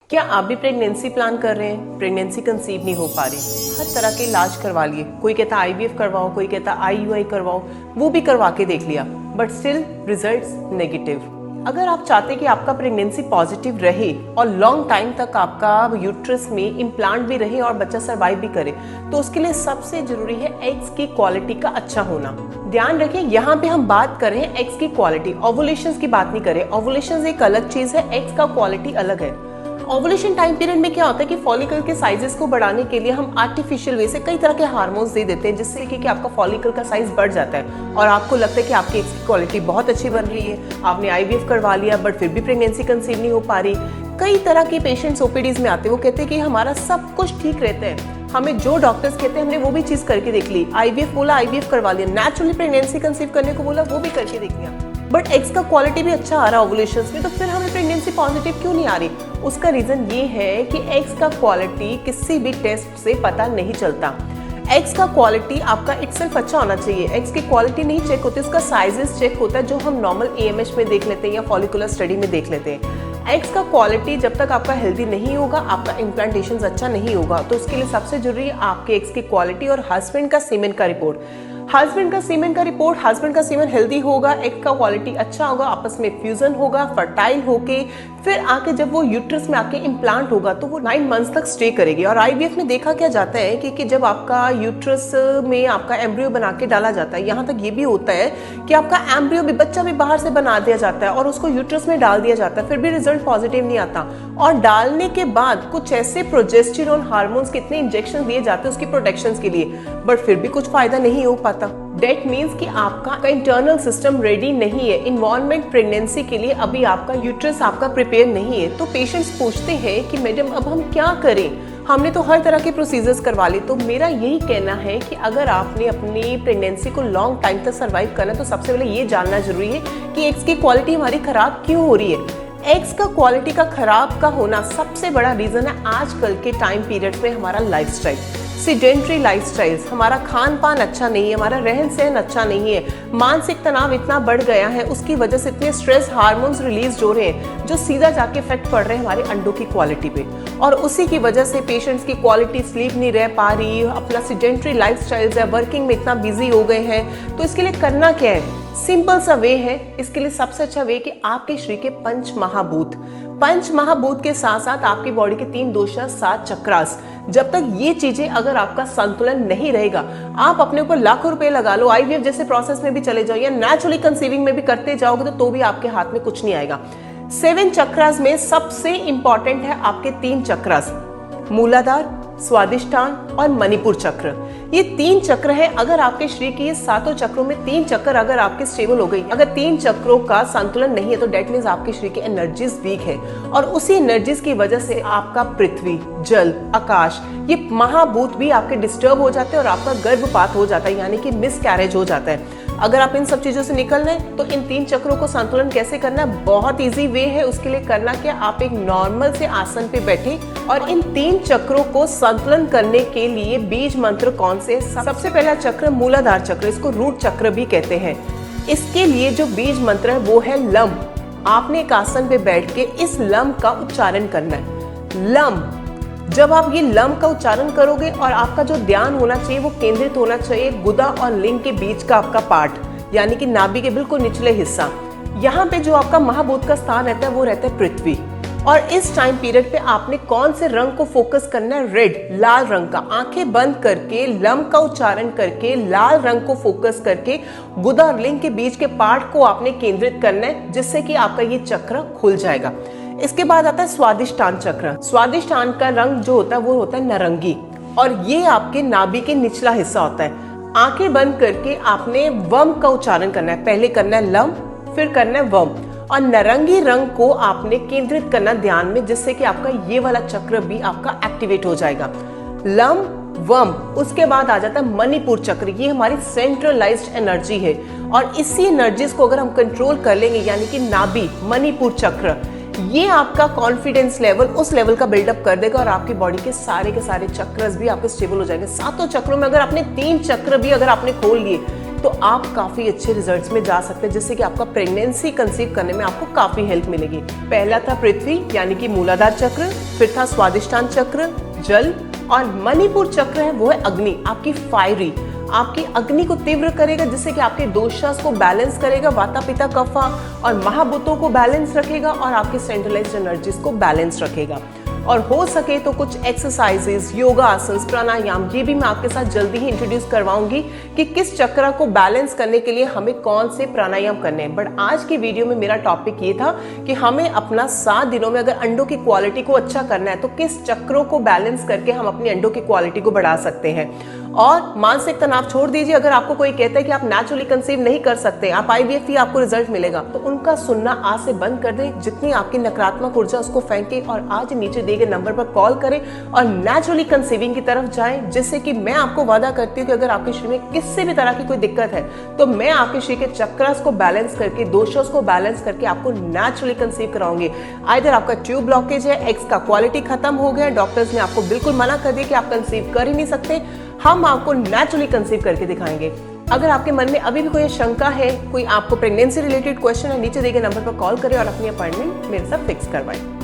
क्या आप भी प्रेगनेंसी प्लान कर रहे हैं, प्रेगनेंसी कंसीव नहीं हो पा रही, हर तरह के इलाज करवा लिए, कोई कहता आईवीएफ करवाओ, कोई कहता आईयूआई करवाओ, वो भी करवा के देख लिया, बट स्टिल रिजल्ट्स नेगेटिव। अगर आप चाहते हैं कि आपका प्रेगनेंसी पॉजिटिव रहे और लॉन्ग टाइम तक आपका यूट्रस में इम्प्लांट भी रहे और बच्चा सर्वाइव भी करे, तो उसके लिए सबसे जरूरी है एग्स की क्वालिटी का अच्छा होना। ध्यान रखिए, यहाँ पे हम बात कर रहे हैं एग्स की क्वालिटी, ओवुलेशंस की बात नहीं कर रहे। ओवुलेशंस एक अलग चीज है, एग्स का क्वालिटी अलग है। ओवुलेशन टाइम पीरियड में क्या होता है कि फॉलिकल के साइजेस को बढ़ाने के लिए हम आर्टिफिशियल वे से कई तरह के हार्मोन्स दे देते हैं, जिससे कि आपका फॉलिकल का साइज बढ़ जाता है और आपको लगता है कि आपकी एग्स की क्वालिटी बहुत अच्छी बन रही है, आपने आईवीएफ करवा लिया बट फिर भी प्रेगनेंसी कंसीव नहीं हो पा रही। कई तरह के पेशेंट्स ओपीडीज में आते हैं, वो कहते हैं कि हमारा सब कुछ ठीक रहता है, हमें जो डॉक्टर्स कहते हैं हमने वो भी चीज करके देख ली, आईवीएफ बोला आईवीएफ करवा लिया, नेचुरली प्रेगनेंसी कंसीव करने को बोला वो भी करके देख लिया, बट एग्स का क्वालिटी भी अच्छा आ रहा है ओवुलेशंस में, तो फिर हमें प्रेगनेंसी पॉजिटिव क्यों नहीं आ रही? उसका रीजन ये है कि एग्स का क्वालिटी किसी भी टेस्ट से पता नहीं चलता। एग्स का क्वालिटी आपका इटसेल्फ अच्छा होना चाहिए। एग्स की क्वालिटी नहीं चेक होती, उसका साइजेस चेक होता है, जो हम नॉर्मल एएमएच में देख लेते हैं या फॉलिकुलर स्टडी में देख लेते हैं। एग्स का क्वालिटी जब तक आपका हेल्दी नहीं होगा, आपका इम्प्लांटेशन अच्छा नहीं होगा, तो उसके लिए सबसे जरूरी है आपके एग्स की क्वालिटी और हस्बैंड का सीमेन का रिपोर्ट। हस्बैंड का सीमेन हेल्दी होगा, एग का क्वालिटी अच्छा होगा, आपस में फ्यूजन होगा, फर्टाइल होके फिर आके जब वो यूट्रस में आके इम्प्लांट होगा तो वो 9 मंथ्स तक स्टे करेगी। और आईवीएफ में देखा क्या जाता है कि जब आपका यूट्रस में आपका एम्ब्रियो बना के डाला जाता है, यहाँ तक ये भी होता है कि आपका एम्ब्रियो भी, बच्चा भी बाहर से बना दिया जाता है और उसको यूट्रस में डाल दिया जाता है, फिर भी रिजल्ट पॉजिटिव नहीं आता। और डालने के बाद कुछ ऐसे प्रोजेस्टेरोन हार्मोन्स के इतने इंजेक्शन दिए जाते हैं उसकी प्रोटेक्शन के लिए, बट फिर भी कुछ फायदा नहीं हो पाता। डेट मीन्स कि आपका इंटरनल सिस्टम रेडी नहीं है, इन्वायरमेंट प्रेगनेंसी के लिए अभी आपका यूट्रस आपका प्रिपेयर नहीं है। तो पेशेंट्स पूछते हैं कि मैडम अब हम क्या करें, हमने तो हर तरह के प्रोसीजर्स करवा लिए। तो मेरा यही कहना है कि अगर आपने अपनी प्रेगनेंसी को लॉन्ग टाइम तक सर्वाइव करना है तो सबसे पहले ये जानना जरूरी है कि एग्स की क्वालिटी हमारी खराब क्यों हो रही है। एग्स का क्वालिटी का खराब का होना सबसे बड़ा रीजन है आजकल के टाइम पीरियड में हमारा लाइफस्टाइल, सीडेंट्री लाइफस्टाइल्स, हमारा खान पान अच्छा नहीं है, हमारा रहन सहन अच्छा नहीं है, मानसिक तनाव इतना बढ़ गया है, उसकी वजह से इतने स्ट्रेस हार्मोन्स रिलीज हो रहे हैं जो सीधा जाके इफेक्ट पड़ रहे हैं हमारे अंडों की क्वालिटी पे, और उसी की वजह से पेशेंट्स की क्वालिटी स्लीप नहीं रह पा रही, अपना सीडेंट्री लाइफस्टाइल्स है, वर्किंग में इतना बिजी हो गए हैं। तो इसके लिए करना क्या है? सिंपल सा वे है, इसके लिए सबसे अच्छा वे कि आपके शरीर के पंच महाभूत के साथ साथ आपकी बॉडी के 3 दोषा 7 चक्रास, जब तक ये चीजें अगर आपका संतुलन नहीं रहेगा, आप अपने ऊपर लाखों रुपए लगा लो, आईवीएफ जैसे प्रोसेस में भी चले जाओ या नेचुरली कंसीविंग में भी करते जाओगे तो भी आपके हाथ में कुछ नहीं आएगा। 7 चक्रास में सबसे इंपॉर्टेंट है आपके 3 चक्रास, मूलाधार, स्वादिष्टान और मणिपुर चक्र। ये 3 चक्र है। अगर आपके शरीर के ये 7 चक्रों में 3 चक्र अगर आपके स्टेबल हो गई, अगर 3 चक्रों का संतुलन नहीं है तो डेट मीन्स आपके शरीर की एनर्जीज वीक है, और उसी एनर्जीज की वजह से आपका पृथ्वी, जल, आकाश, ये महाभूत भी आपके डिस्टर्ब हो जाते हैं और आपका गर्भपात हो जाता है, यानी कि मिसकैरेज हो जाता है। अगर आप इन सब चीजों से निकलना है तो इन 3 चक्रों को संतुलन कैसे करना है, बहुत इजी वे है। उसके लिए करना क्या, आप एक नॉर्मल से आसन पे बैठे और इन 3 चक्रों को संतुलन करने के लिए बीज मंत्र कौन से? सबसे पहला चक्र मूलाधार चक्र, इसको रूट चक्र भी कहते हैं। इसके लिए जो बीज मंत्र है वो है लम। आपने एक आसन पे बैठ के इस लम का उच्चारण करना है। लम, जब आप ये लम का उच्चारण करोगे और आपका जो ध्यान होना चाहिए वो केंद्रित होना चाहिए गुदा और लिंग के बीच का आपका पार्ट, यानी कि नाभि के बिल्कुल निचले हिस्सा। यहाँ पे जो आपका महाभूत का स्थान रहता है वो रहता है पृथ्वी। और इस टाइम पीरियड पे आपने कौन से रंग को फोकस करना है? रेड, लाल रंग का। आंखें बंद करके लम का उच्चारण करके लाल रंग को फोकस करके गुदा और लिंग के बीच के पार्ट को आपने केंद्रित करना है, जिससे कि आपका ये चक्र खुल जाएगा। इसके बाद आता है स्वादिष्टान चक्र। स्वादिष्टान का रंग जो होता है वो होता है नारंगी, और ये आपके नाभि के निचला हिस्सा होता है। आंखें बंद करके आपने वम का उच्चारण करना है, पहले करना है लम, फिर करना है वम, और नारंगी रंग को आपने केंद्रित करना ध्यान में, जिससे कि आपका ये वाला चक्र भी आपका एक्टिवेट हो जाएगा। लम, वम, उसके बाद आ जाता है मणिपुर चक्र। ये हमारी सेंट्रलाइज्ड एनर्जी है, और इसी एनर्जीज को अगर हम कंट्रोल कर लेंगे, यानी कि नाभि, मणिपुर चक्र, ये आपका कॉन्फिडेंस लेवल उस लेवल का बिल्डअप कर देगा और आपकी बॉडी के सारे चक्रस भी आपके स्टेबल हो जाएंगे। 7 चक्रों में अगर आपने 3 चक्र भी अगर आपने खोल लिए तो आप काफ़ी अच्छे रिजल्ट्स में जा सकते हैं, जिससे कि आपका प्रेगनेंसी कंसीव करने में आपको काफ़ी हेल्प मिलेगी। पहला था पृथ्वी यानी कि मूलाधार चक्र, फिर था स्वादिष्टान चक्र जल, और मणिपुर चक्र है वो है अग्नि, आपकी फायरी, आपकी अग्नि को तीव्र करेगा, जिससे कि आपके दोषास को बैलेंस करेगा, वाता पिता कफा और महाभूतों को बैलेंस रखेगा और आपके सेंट्रलाइज्ड एनर्जीज को बैलेंस रखेगा। और हो सके तो कुछ एक्सरसाइजेस, योगा आसन, प्राणायाम, ये भी मैं आपके साथ जल्दी ही इंट्रोड्यूस करवाऊंगी कि किस चक्र को बैलेंस करने के लिए हमें कौन से प्राणायाम करने हैं। बट आज की वीडियो में मेरा टॉपिक ये था कि हमें अपना 7 दिनों में अगर अंडों की क्वालिटी को अच्छा करना है तो किस चक्रों को बैलेंस करके हम अपनी अंडों की क्वालिटी को बढ़ा सकते हैं। और मानसिक तनाव छोड़ दीजिए, अगर आपको कोई कहता है कि आप नेचुरली कंसीव नहीं कर सकते, आप IVF ही आपको रिजल्ट मिलेगा, तो उनका सुनना आज से बंद कर दें। जितनी आपकी नकारात्मक ऊर्जा उसको फेंकें और आज नीचे दिए गए नंबर पर कॉल करें और नेचुरली कंसीविंग की तरफ जाएं, जिससे कि मैं आपको वादा करती हूँ कि अगर आपके शरीर में किसी भी तरह की कोई दिक्कत है तो मैं आपके शरीर के चक्रस को बैलेंस करके, दोषों को बैलेंस करके आपको नेचुरली कंसीव कराऊंगी। आइदर आपका ट्यूब ब्लॉकेज है, एग्स का क्वालिटी खत्म हो गया, डॉक्टर्स ने आपको बिल्कुल मना कर दिया कि आप कंसीव कर ही नहीं सकते, हम आपको नेचुरली कंसीव करके दिखाएंगे। अगर आपके मन में अभी भी कोई शंका है, कोई आपको प्रेगनेंसी रिलेटेड क्वेश्चन है, नीचे दिए गए नंबर पर कॉल करें और अपनी अपॉइंटमेंट मेरे साथ फिक्स करवाएं।